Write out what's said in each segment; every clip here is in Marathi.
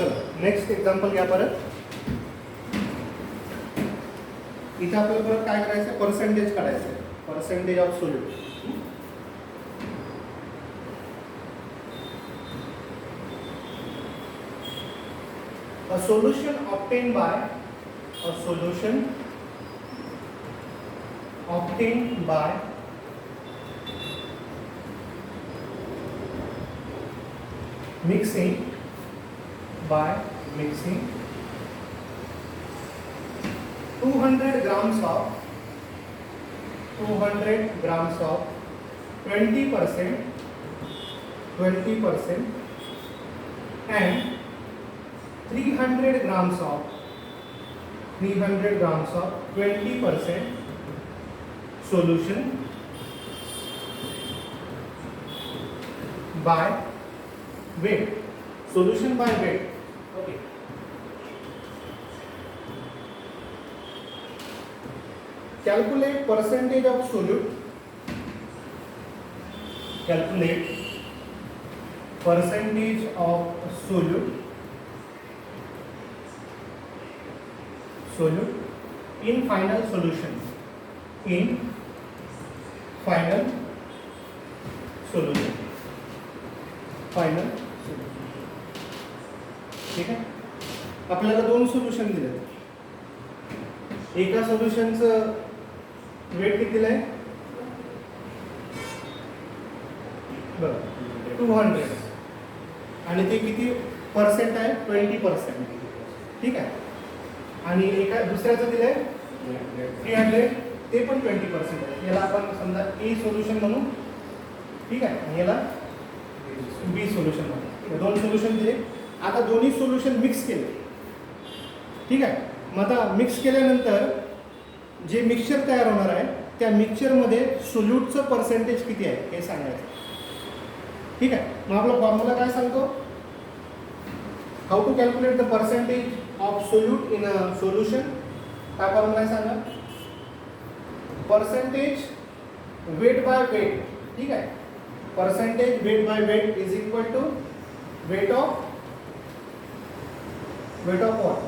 चला नेक्स्ट एक्झाम्पल घ्या परत. इथे आपल्याला परत काय करायचं, पर्सेंटेज काढायचं, percentage of solute. A solution obtained by mixing 200 grams of 20% and 300 grams of 20% solution by weight. Solution by weight. Okay. Calculate percentage of solute. Calculate percentage of solute in final solution. Final ठीक आहे. आपल्याला दोन सोल्युशन दिलेत. एका सोल्युशनचं वेट किती आहे बरं 200 आणि ते किती पर्सेंट आहे 20%. ठीक आहे. आणि एका दुसऱ्याचं दिलंय 300 ते पण 20% आहे. याला आपण समजा ए सोल्युशन म्हणू. ठीक आहे. आणि याला बी सोल्युशन म्हणू. दोन सोल्युशन दिले. आता दोन्ही सोल्युशन मिक्स केले. ठीक आहे. मग आता मिक्स केल्यानंतर जे मिक्सचर तयार होणार आहे त्या मिक्सचरमध्ये सोल्यूटचं पर्सेंटेज किती आहे हे सांगायचं. ठीक आहे. मग आपला फॉर्म्युला काय सांगतो, how to calculate the percentage of solute in a solution. काय फॉर्म्युला आहे सांगा, पर्सेंटेज वेट बाय वेट. ठीक आहे. Percentage weight by weight is equal to weight of what?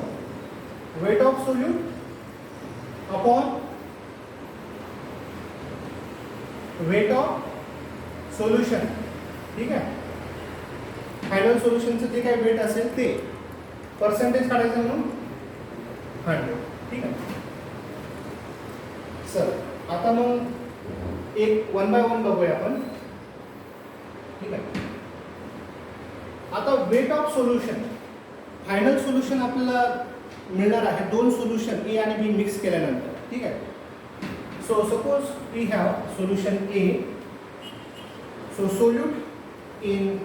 Weight of solute upon weight of solution. ठीक आहे. फायनल सोल्युशनचं जे काही वेट असेल ते पर्सेंटेज काढायचं म्हणून 100. ठीक आहे. सर आता मग एक 1 बाय 1 बघूया आपण. ठीक आहे. आता weight of solution, final solution आपल्याला मिळणार आहे दोन सोल्युशन ए आणि बी मिक्स केल्यानंतर. ठीक आहे. So suppose we have solution A. So solute in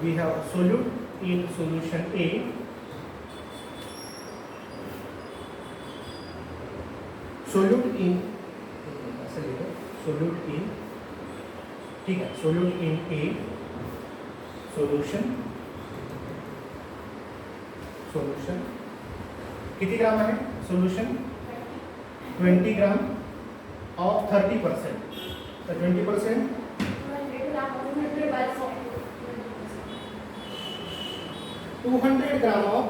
we have solute in solution A. Solute in ठीक आहे. सोल्यूट इन ए सोल्यूशन किती ग्राम आहे सोल्युशन 20 ग्राम ऑफ 30%. तर 20% 200 ग्राम ऑफ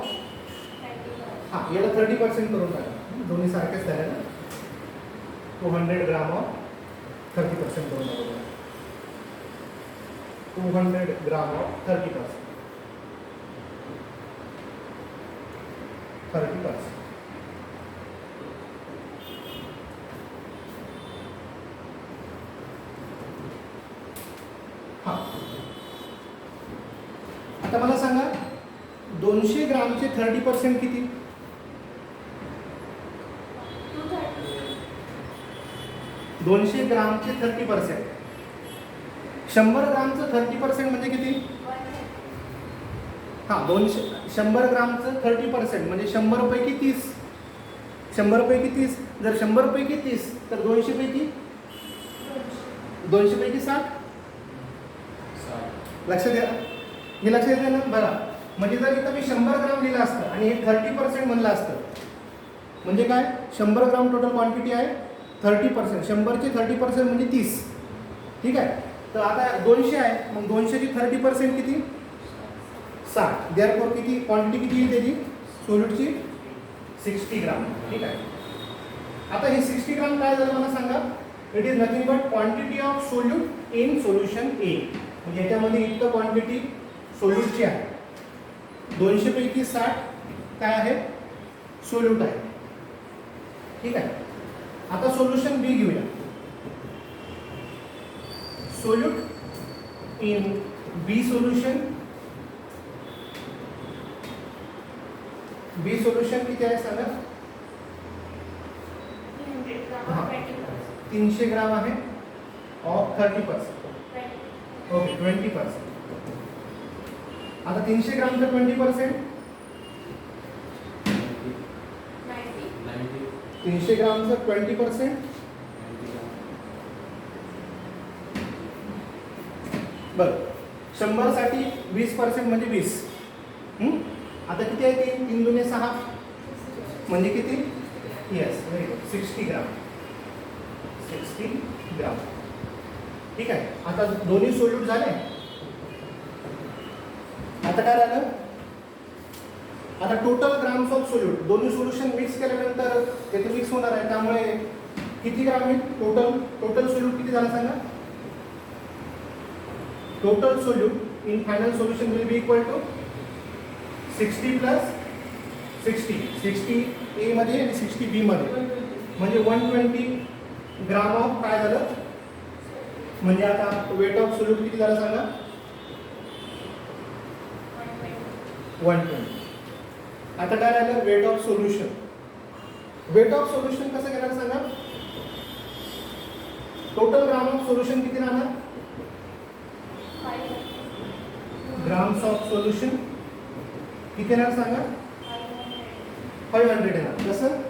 हां याला 30% करून टाका. दोन्ही सारखेच झाले ना. 200 ग्राम ऑफ 30% करून टाका. 200 ग्राम ऑफ 30%. हां आता मला सांगा 200 ग्रामचे 30% किती? 200 ग्रामचे 30%. 100 ग्रामचं 30% म्हणजे किती? हां 100 ग्रामचं 30% म्हणजे 100 पैकी 30. 100 पैकी 30. जर 100 पैकी 30 तर 200 पैकी 60. लक्षात द्या. हे लक्षात येतं ना. बघा म्हणजे जर इथं मी 100 ग्राम लिहिलं असतं आणि हे 30% म्हणलं असतं म्हणजे काय 100 ग्राम टोटल क्वांटिटी आहे 30%. 100चे 30% म्हणजे 30. ठीक आहे. तर आता 200 आहे, मग 200ची 30% किती? 60. देअरफॉर किती क्वांटिटी किती येईल त्याची सोल्यूटची? 60 ग्राम. ठीक आहे. आता हे 60 ग्राम काय झालं मला सांगा. It is nothing but quantity of solute in solution ए. म्हणजे याच्यामध्ये इतकं क्वांटिटी सोल्यूटची आहे. 200 पैकी 60 काय आहे? सोल्यूट आहे. ठीक आहे. आता सोल्युशन बी घेऊया. Solute in B solution. B solution किती आहे सांगा. 300 ग्राम आहे ऑफ 30%. ओके 20%. आता 300 ग्रामचं 20%. 300 ग्रामचं 20%. बरं 100 साठी 20% म्हणजे 20. आता किती आहे ते? 3 दुने 6 म्हणजे किती? येस व्हेरी गुड 60 ग्राम. 60 ग्राम. ठीक आहे. आता दोन्ही सोल्यूट झाले. आता काय राहिलं? आता टोटल ग्राम्स ऑफ सोल्यूट. दोन्ही सोल्युशन मिक्स केल्यानंतर ते मिक्स होणार आहे, त्यामुळे किती ग्राम आहे टोटल सोल्यूट किती झालं सांगा. Total solute in final solution will be equal to 60 plus 60. 60 A मध्ये आणि 60 बी मध्ये म्हणजे 120 ग्राम ऑफ काय झालं. म्हणजे आता वेट ऑफ सोल्यूट किती झालं सांगा. 120. आता काय राहिलं? Weight of solution. Weight of solution कसं केलं सांगा. टोटल ग्राम ऑफ सोल्युशन किती राहणार? ग्राम्स ऑफ सोल्युशन किती येणार सांगा. 500 येणार. कसं?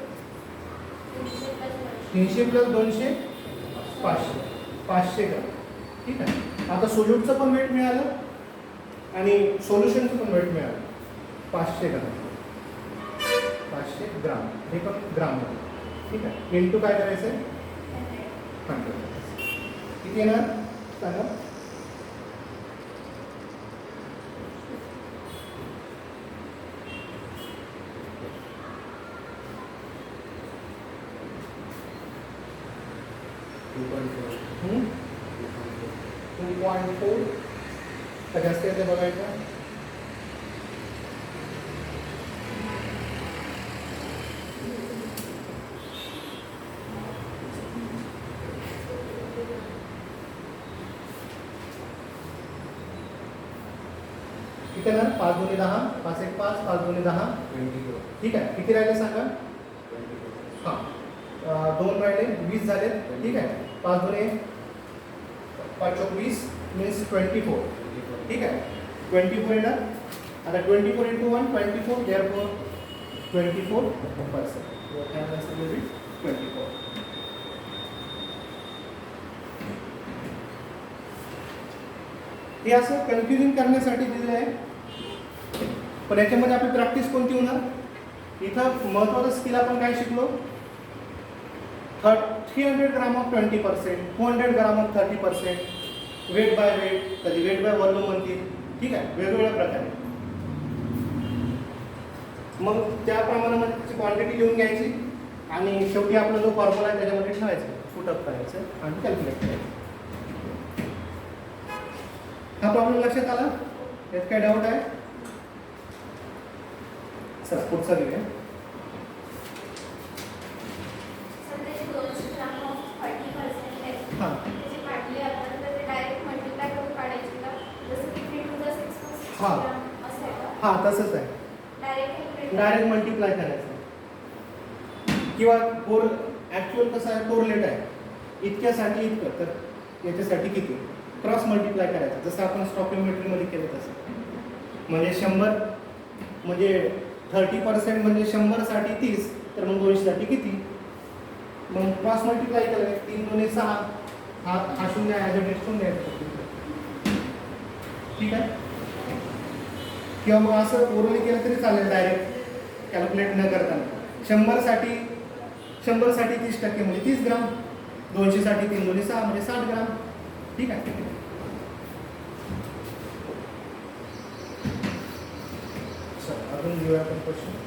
300 प्लस 200 500 ग्राम. ठीक आहे. आता सोल्यूटचं पण वेट मिळालं आणि सोल्युशनचं पण वेट मिळालं. 500 ग्राम. 500 ग्राम हे पण ग्राम. ठीक आहे. इंटू काय करायचं आहे? 100. किती येणार सांगा. Hmm? 2.4. तर जास्त येते बघायचं. किती ना 5 दुने 10, 5 1 5, 5 दुने 10. ठीक आहे. किती राहिले सांगा. हां 2 राहिले 20 झाले. ठीक आहे. 5 दुने 5 चौक 20 मीन्स 24. ठीक आहे. 24 येणार. आता 24 into 1 24. therefore 24%. Your answer will be 24. हे असं कन्फ्युजन करण्यासाठी दिलेलं आहे. पण याच्यामध्ये आपली प्रॅक्टिस कोणती होणार. इथं महत्त्वाचं स्किल आपण काय शिकलो. 300 gram of 20%, 400 gram of 30%, weight by weight, कधी वेट बाय वॉल्यूम म्हणतील. ठीक आहे. वेगवेगळ्या प्रकारे. मग त्याप्रमाणे त्याची क्वांटिटी लिहून घ्यायची आणि शेवटी आपला जो फॉर्म्युला आहे त्याच्यामध्ये ठेवायचा, पुटअप करायचं आणि कॅल्क्युलेट करायचं. हा प्रॉब्लेम लक्षात आला. यात काय डाऊट आहे? सर पुढचा लिहूया. हां हां तसंच आहे. डायरेक्ट मल्टिप्लाय करायचं किंवा ॲक्च्युअल कसं आहे कोरलेट आहे. इतक्यासाठी इतकं तर याच्यासाठी किती क्रॉस मल्टिप्लाय करायचं. जसं आपण स्टॉकिओमेट्रीमध्ये केलं तसं. म्हणजे 100 म्हणजे 30% म्हणजे 100 साठी 30. तर मग 200 साठी किती. मग क्रॉस मल्टिप्लाय केलं 3 दुने 6. हा शून्य ॲज अ डेट शून्य आहे. ठीक आहे. किंवा मग असं ओरली केलं तरी चालेल डायरेक्ट कॅल्क्युलेट न करताना. 100 साठी 30% म्हणजे 30 ग्राम. 200 साठी 3 दुने 6 म्हणजे 60 ग्राम. ठीक आहे. घेऊया आपण क्वेश्चन.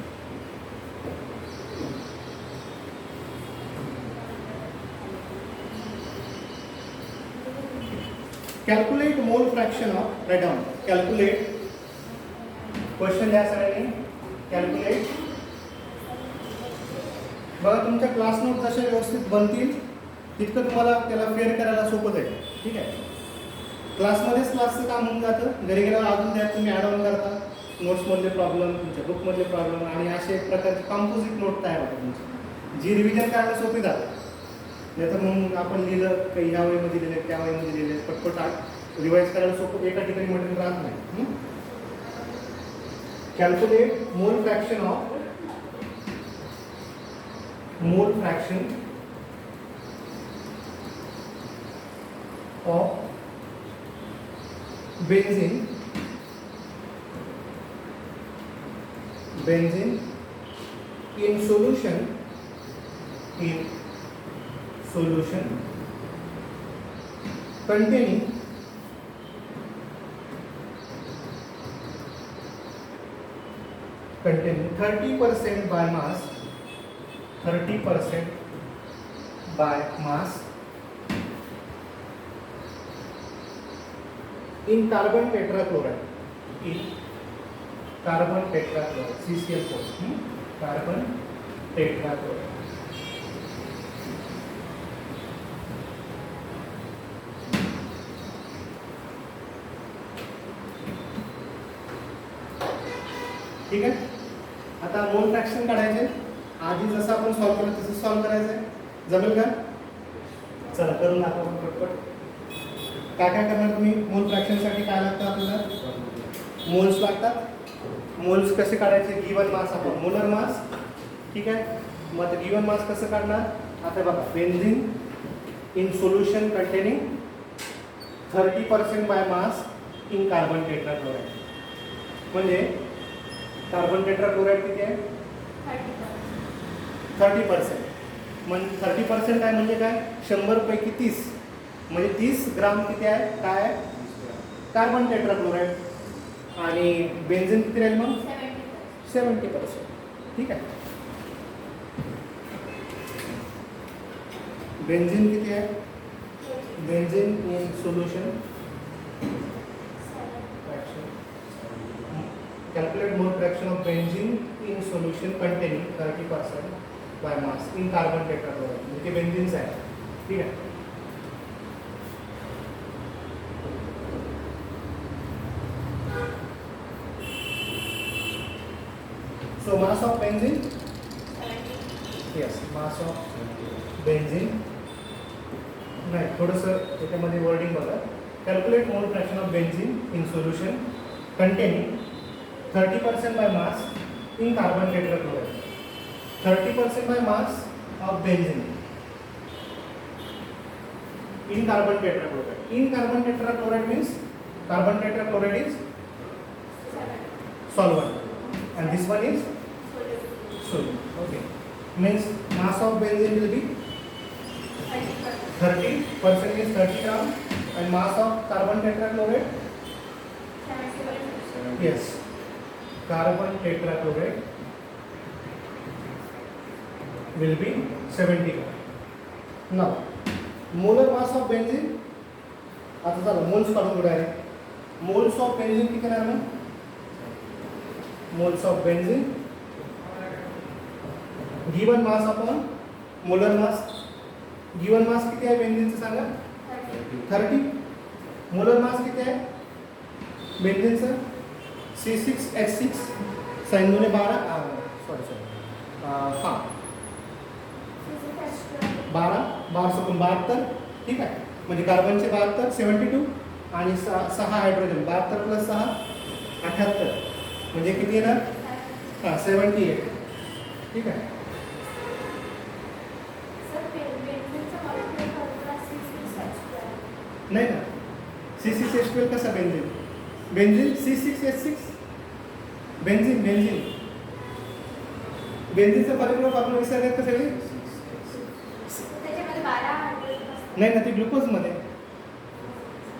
कॅल्क्युलेट मोल fraction of radon. Calculate question द्या सगळ्यांनी. कॅल्क्युलेट. बघा तुमच्या क्लास नोट जसे व्यवस्थित बनतील तितकं तुम्हाला त्याला फेअर करायला सोपं जाईल. ठीक आहे. क्लासमध्येच क्लासचं काम होऊन जातं. घरी गेल्यावर अजून त्यात तुम्ही ॲड ऑन करता नोट्समधले प्रॉब्लेम, तुमच्या बुकमधले प्रॉब्लेम आणि असे एक प्रकारचे कॉम्पोजिट नोट तयार होतात तुमची, जी रिव्हिजन करायला सोपी जातात. नाही तर मग आपण लिहिलं काही ह्या वहीमध्ये लिहिलं त्या वहीमध्ये लिहिले पटपट रिवाईज करायला सोपं एका ठिकाणी मटेरियल राहत नाही. कॅल्क्युलेट मोल fraction of benzene in solution containing 30% by mass, 30% by mass in carbon tetrachloride, CCl4, carbon tetrachloride. ठीक आहे. आता मोल फ्रॅक्शन काढायचे. आधी जसं आपण सॉल्व केलं तसं सॉल्व करायचं. जमेल का? चला करून दाखवा पटपट. काय काय करणार तुम्ही? मोल फ्रॅक्शनसाठी काय लागतं आपल्याला? मोल्स लागतात. मोल्स कसे काढायचे? गिवन मास आपण मोलर मास. ठीक आहे. मग गिवन मास कसं काढणार? आता बघा, benzene in solution containing 30% by mass in carbon tetrachloride. म्हणजे कार्बन टेट्राक्लोराइड किती आहे? 30%. म्हणजे 30% काय म्हणजे काय? 100 पैकी 30 म्हणजे 30 ग्राम किती आहे? काय आहे? Carbon tetrachloride. आणि बेन्झीन किती राहील मग? 70%. ठीक आहे. बेन्झीन किती आहे? Benzene in solution calculate mole fraction of benzene in solution containing 30% by mass in carbon tetrachloride. म्हणजे बेन्झीनचं आहे. ठीक आहे. So mass of benzene, yes, mass of benzene. नाही, थोडंसं त्याच्यामध्ये वर्डिंग बघा. Calculate mole fraction of benzene in solution containing 30% by mass in carbon tetrachloride. 30% by mass of benzene in carbon tetrachloride. In carbon tetrachloride means carbon tetrachloride is solvent and this one is solute. Okay. Means mass of benzene will be 30% is 30 gram and mass of carbon tetrachloride, yes, carbon tetrachloride will be 70 gram. Now molar mass of benzene, आता चला मोल्स काढून घेऊया. मोल्स ऑफ बेन्झीन किती आहे ना? Moles of benzene given mass upon molar mass. Given mass किती आहे बेन्झीनचं सांगा? 30. मोलर मास किती आहे बेन्झीनचं? C6H6 साइन 12 हां 12 ठीक आहे. म्हणजे कार्बनचे 72 72 आणि 6 हायड्रोजन 72 प्लस 6 78 म्हणजे किती येणार? हां 78. ठीक आहे. नाही ना, C6H12 कसा बेन्झीन? बेन्झीन C6H6 बेन्झीन बेन्झीनचा पर्टिक्युलर फॉर्म्युला विसरले का सगळे? नाही ना, ते ग्लुकोजमध्ये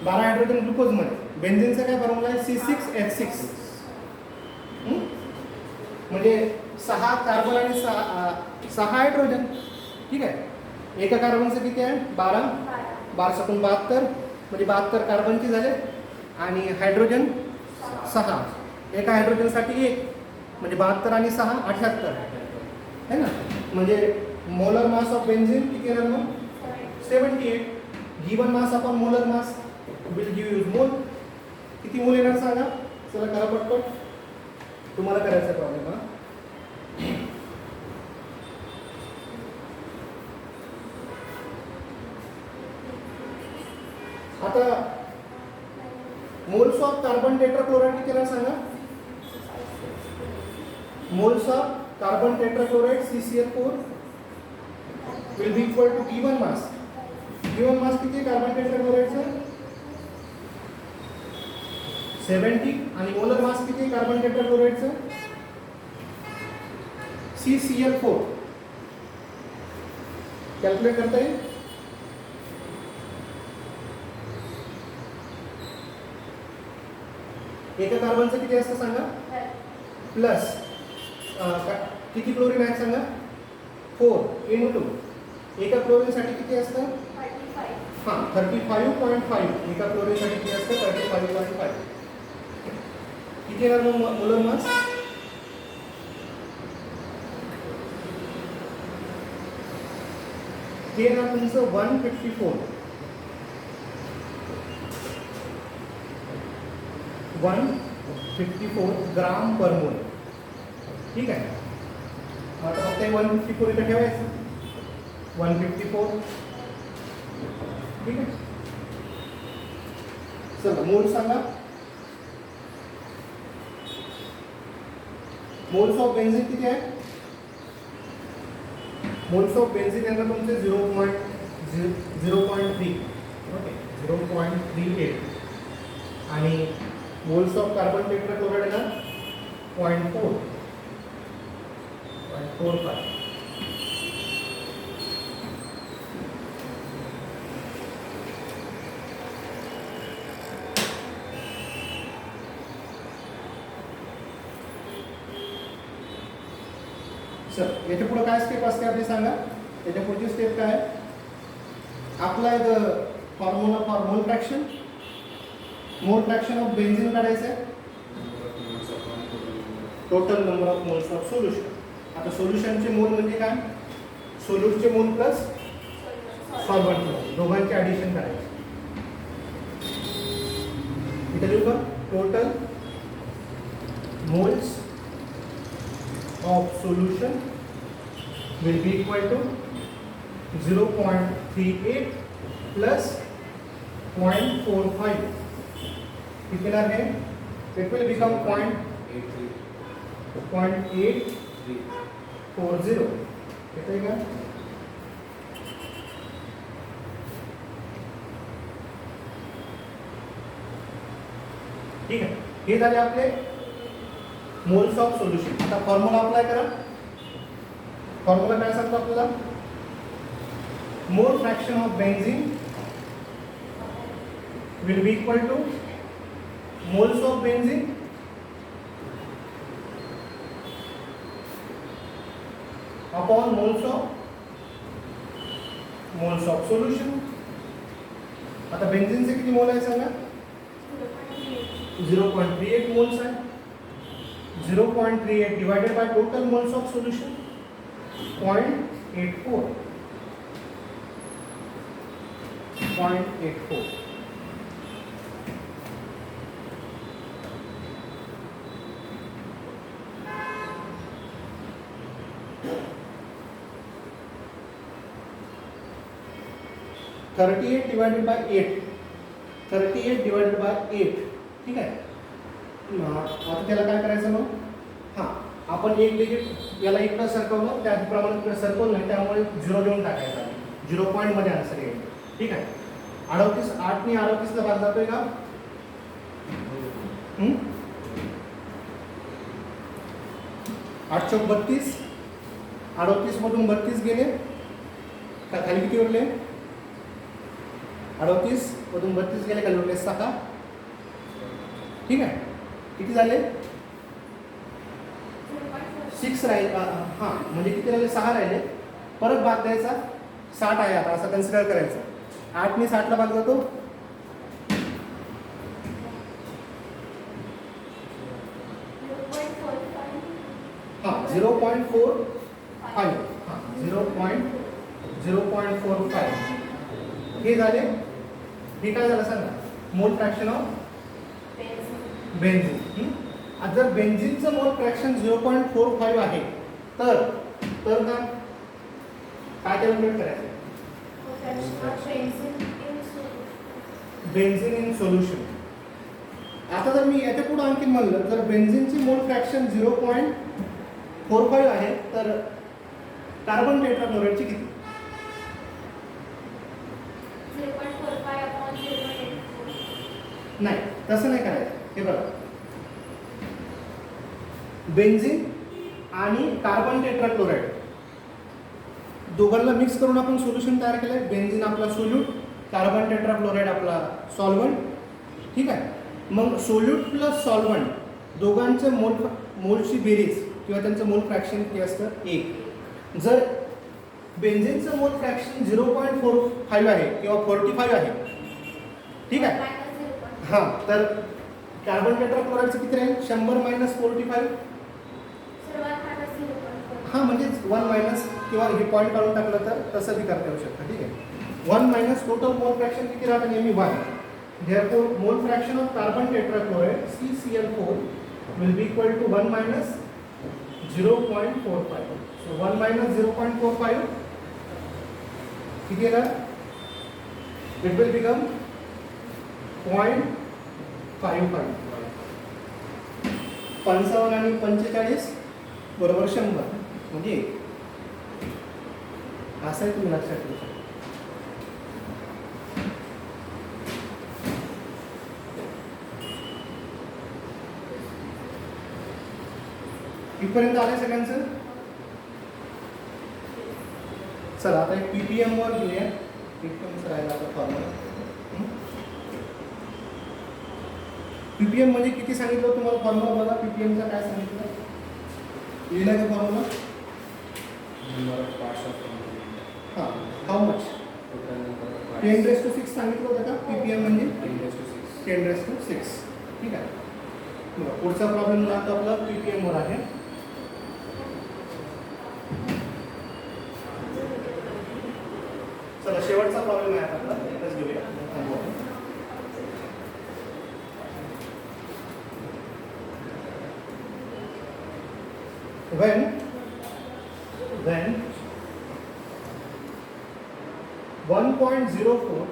12 हायड्रोजन ग्लुकोजमध्ये. बेन्झीनचा काय फॉर्म्युला आहे? C6H6. म्हणजे 6 कार्बन आणि 6 हायड्रोजन. ठीक आहे. एका कार्बनचं किती आहे? 12. 12 सकून 72, म्हणजे 72 कार्बनचे झाले आणि हायड्रोजन 6. एका हायड्रोजनसाठी 1, म्हणजे 72 आणि 6 78 है ना. म्हणजे मोलर मास ऑफ बेन्झीन किती येणार मग? 78. Given mass upon molar mass will give you मोल. किती मोल येणार सांगा? चला करा पटपट, तुम्हाला करायचा प्रॉब्लेम हा. आता मोल्स ऑफ कार्बन टेट्राक्लोराइड किती येणार सांगा? Moles of carbon tetrachloride CCl4 will be equal to given mass. Given mass किती आहे कार्बन टेट्राक्लोराइडचा? 70. आणि मोलर मास किती आहे कार्बन टेट्राक्लोराइडचा? CCl4. कॅल्क्युलेट करता येईल? एका कार्बनचं किती असतं सांगा? प्लस किती क्लोरीन आहे सांगा? 4 into. एका क्लोरीनसाठी किती असतं? 35.5. एका क्लोरीनसाठी किती असतं? 35.5. किती येणार मग मोलर मास? हे येणार तुमचं 154. 154 ग्राम पर मोल. ठीक आहे. आता फक्त 154 इथं ठेवायचं. 154. ठीक आहे. चला मोल सांगा. मोल्स ऑफ बेन्झीन किती आहे? मोल्स ऑफ बेन्झीन यांना तुमचे 0.3. ओके, 0.38. आणि मोल्स ऑफ कार्बन टेट्राक्लोराइड ना 0.4. 0.45. सर याच्या पुढे काय स्टेप असते आपली सांगा? याच्या पुढची स्टेप काय? अप्लाय द फॉर्म्युला फॉर मोल फ्रॅक्शन. मोल फ्रॅक्शन ऑफ बेन्झीन काढायचं आहे. Total number of moles of solution. आता सोल्युशनचे मोल म्हणजे काय? सोल्यूटचे मोल प्लस सॉल्व्हंट मोल, दोघांचे ॲडिशन करायचे. इथे लिहू का? Total moles of solution will be equal to 0.38 plus 0.45. कितना है? It will become 0.840. कितना है? ठीक है. हे झाले आपले मोल्स ऑफ सोल्युशन. आता फॉर्म्युला अप्लाय करा. फॉर्म्युला काय सांगतो आपल्याला? मोल fraction of benzene will be equal two moles of benzene upon moles of solution. आता बेन्झीनचे किती मोल आहे सांगा? 0.38 मोल्स आहे. 0.38 divided by total moles of solution 0.84. 0.84. divided by 8. 38 divided by 8. ठीक आहे. आता त्याला काय करायचं मग? हां, आपण एक डिजिट याला इकडं सरकवलं, त्याचप्रमाणे इकडे सरकवलं नाही, त्यामुळे 0 देऊन टाकायचं आहे. 0 पॉईंटमध्ये आन्सर येईल. ठीक आहे. 38 8ने 38ला भाग जातोय का? 8 चौक 32. 38 मधून 32 गेले का खाली किती उरले? 38 मधून 32 गेले, खाली उरले 6. ठीक आहे. किती झाले? 6 राहील, हां म्हणजे किती राहिले, 6 राहिले, परत भाग द्यायचा, 60 आहे आता असं कन्सिडर करायचं. 8ने 60ला भाग जातो, हां 0.45, हां 0.45 हे झाले. हे काय झालं सांगा, मोल फ्रॅक्शन ऑफ बेन्झिन. आता जर बेन्झिनचं मोल फ्रॅक्शन 0.45 आहे तर काय कॅल्क्युलेट करायचं, बेन्झिन इन सोल्युशन. आता जर मी याच्या पुढे आणखी म्हणलं, जर बेन्झिनची मोल फ्रॅक्शन 0.45 आहे तर कार्बन टेट्राक्लोराइडची किती? नाही, तसं नाही करायचं. हे बघा, बेन्झिन आणि कार्बन टेट्राक्लोराइड दोघांना मिक्स करून आपण सोल्युशन तयार केलंय. बेन्झिन आपला सोल्यूट, कार्बन टेट्राक्लोराइड आपला सॉल्व्हंट. ठीक आहे. मग सोल्यूट प्लस सॉल्व्हंट दोघांचे मोलची बेरीज किंवा त्यांचं मोल फ्रॅक्शन किती असतं, 1. जर बेन्झिनचं मोल फ्रॅक्शन 0.45 आहे किंवा 45 आहे, ठीक आहे, हां, तर कार्बन टेट्राक्लोराइडचं किती राहील, 100 - 45. हां म्हणजे 1 मायनस किंवा हे पॉईंट काढून टाकलं तर तसं बी करता येऊ शकतं. ठीक आहे. 1 मायनस टोटल मोल फ्रॅक्शन किती राहतं, नेहमी 1. Therefore, mole fraction of carbon tetrachloride CCl4 will be equal to 1 minus 0.45. So 1 minus 0.45 किती येणार, it will become 0.55. 55 आणि 45 बरोबर 100 म्हणजे 1. असं आहे, तुम्ही लक्षात ठेवू शकता. इथपर्यंत आले सगळ्यांचं. चला आता एक पीपीएम वर घेऊया. पीपीएम राहिला आता फॉर्म्युला. पीपीएम म्हणजे किती सांगितलं तुम्हाला फॉर्म्युला, बघा पीपीएमचा काय सांगितलं, लिहिला का फॉर्म्युला, हां हाऊ मच 10⁶ सांगितलं होतं का. पीपीएम म्हणजे 10⁶. ठीक आहे. पुढचा प्रॉब्लेम जातो आपला पीपीएम वर आहे. चला शेवटचा प्रॉब्लेम आहे आपला, एकच घेऊया. when 1.04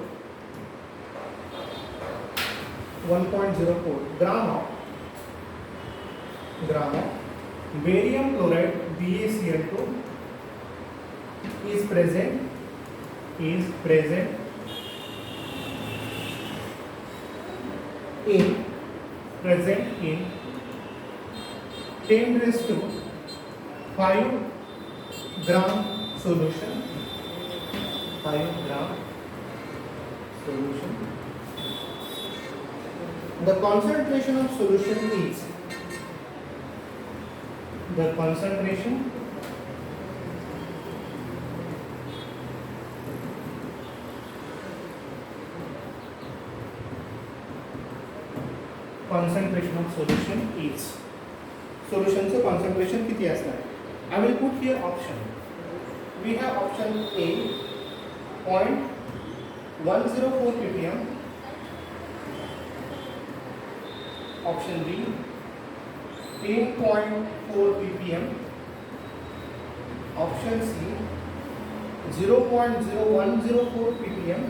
gram of barium chloride BaCl2 is present in 10⁵ gram solution. 5 gram solution. The concentration of solution is concentration of solution is. Solutionचं concentration किती असणार. I will put here option. We have option A 0.104 ppm, option B 10.4 ppm, option C 0.0104 ppm,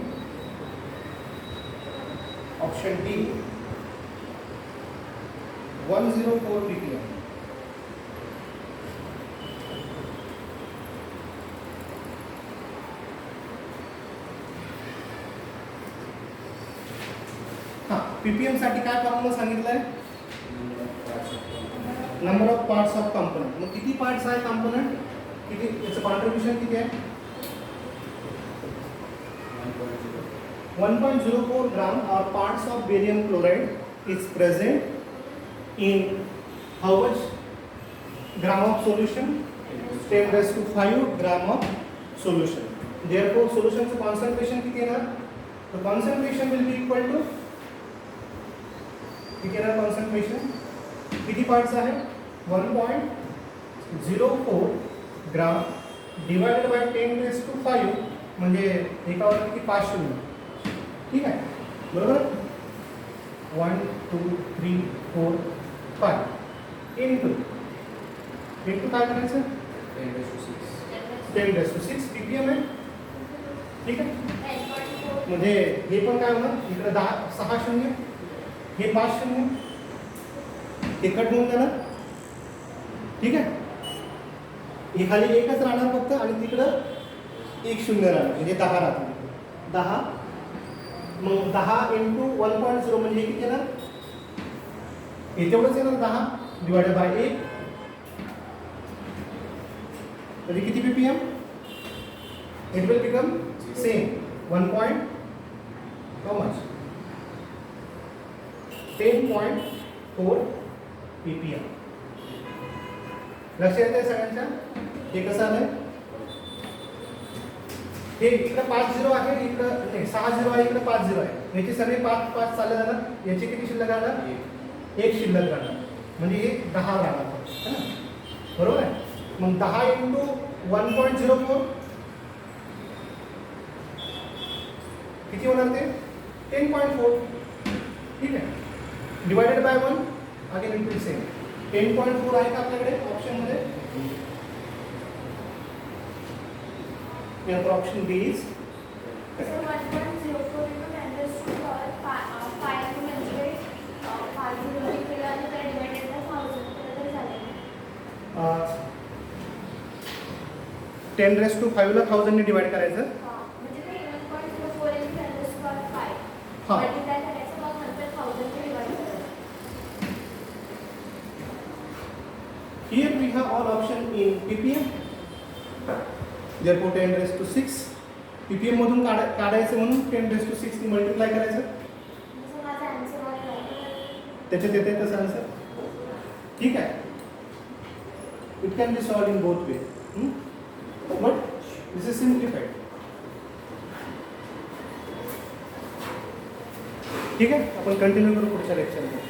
option D 104 ppm. Ppm साठी काय फॉर्म्युला सांगितलंय, number of parts of component. मग किती पार्ट्स आहे कंपोनंट, किती याचं कॉन्ट्रीब्युशन किती आहे, 1.04 ग्राम और parts of barium chloride is present in how much gram of solution 10⁵ gram of solution. Therefore सोल्युशनचं कॉन्सन्ट्रेशन किती येणार? तर concentration will be equal to किती येणार कॉन्सन्ट्रेशन? किती पार्ट्स आहे? 1.04 ग्राम डिवायडेड बाय 10⁵ म्हणजे एकावर किती 5 शून्य. ठीक आहे बरोबर. 1 2 3 4 5 इंटू काय करायचं? 10⁶ ppm आहे. ठीक आहे म्हणजे हे पण काय होणार? इकडे 6 शून्य, हे 5 शून्य, हे कट होऊन जाणार. ठीक आहे हे खाली एकच राहणार फक्त आणि तिकडं 1 शून्य राहणार म्हणजे 10 राहणार. 10 मग 10 इंटू 1.0 म्हणजे हे किती येणार? हे तेवढंच येणार 10 डिवायडेड बाय 1 म्हणजे किती ppm? It will become same 1 point how much? 10.4 ppm. लक्षात येते सगळ्यांच्या? हे कसं आलंय? हे इकडे 5 झिरो आहे, इकडे नाही 6 झिरो आहे, इकडे 5 झिरो आहे. याचे सगळे 5 चालले जाणार. याचे किती शिल्लक राहणार? 1 शिल्लक राहणार म्हणजे हे 10 राहणार है ना बरोबर आहे. मग 10 इंटू 1.04 किती होणार ते? 10.4. ठीक आहे divided by 1 again it will same 10.4 आहे का आपल्याकडे ऑप्शन मध्ये? यानंतर option B is ten raise to 5 ला 1000 ने डिवाइड करायचं. Here we have all option in ppm. Therefore 10⁶ ppm मधून काढायचं म्हणून 10⁶ ने मल्टिप्लाय करायचं. त्याच्यात येते तसं आन्सर. ठीक आहे it can be solve in both way but this is simplified. ठीक आहे आपण कंटिन्यू करू पुढच्या लेक्चरमध्ये.